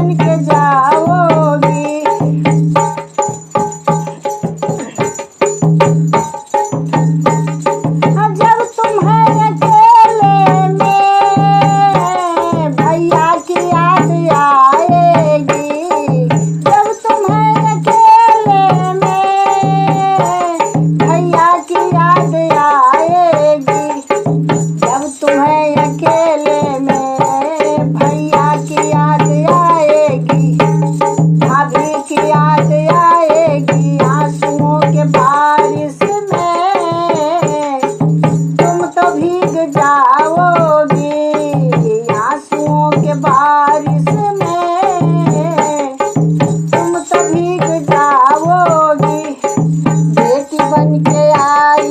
बन के जाओगी। जब तुम्हें अकेले में भैया की याद आएगी, जब तुम्हें अकेले में भैया की याद आएगी, जब तुम्हें अकेले में भैया की याद आएगी, भाभी की याद आएगी। आंसुओं के बारिश में तुम तो भीग जाओगी, आंसुओं के बारिश में तुम तो भीग जाओगी। बेटी बन के आई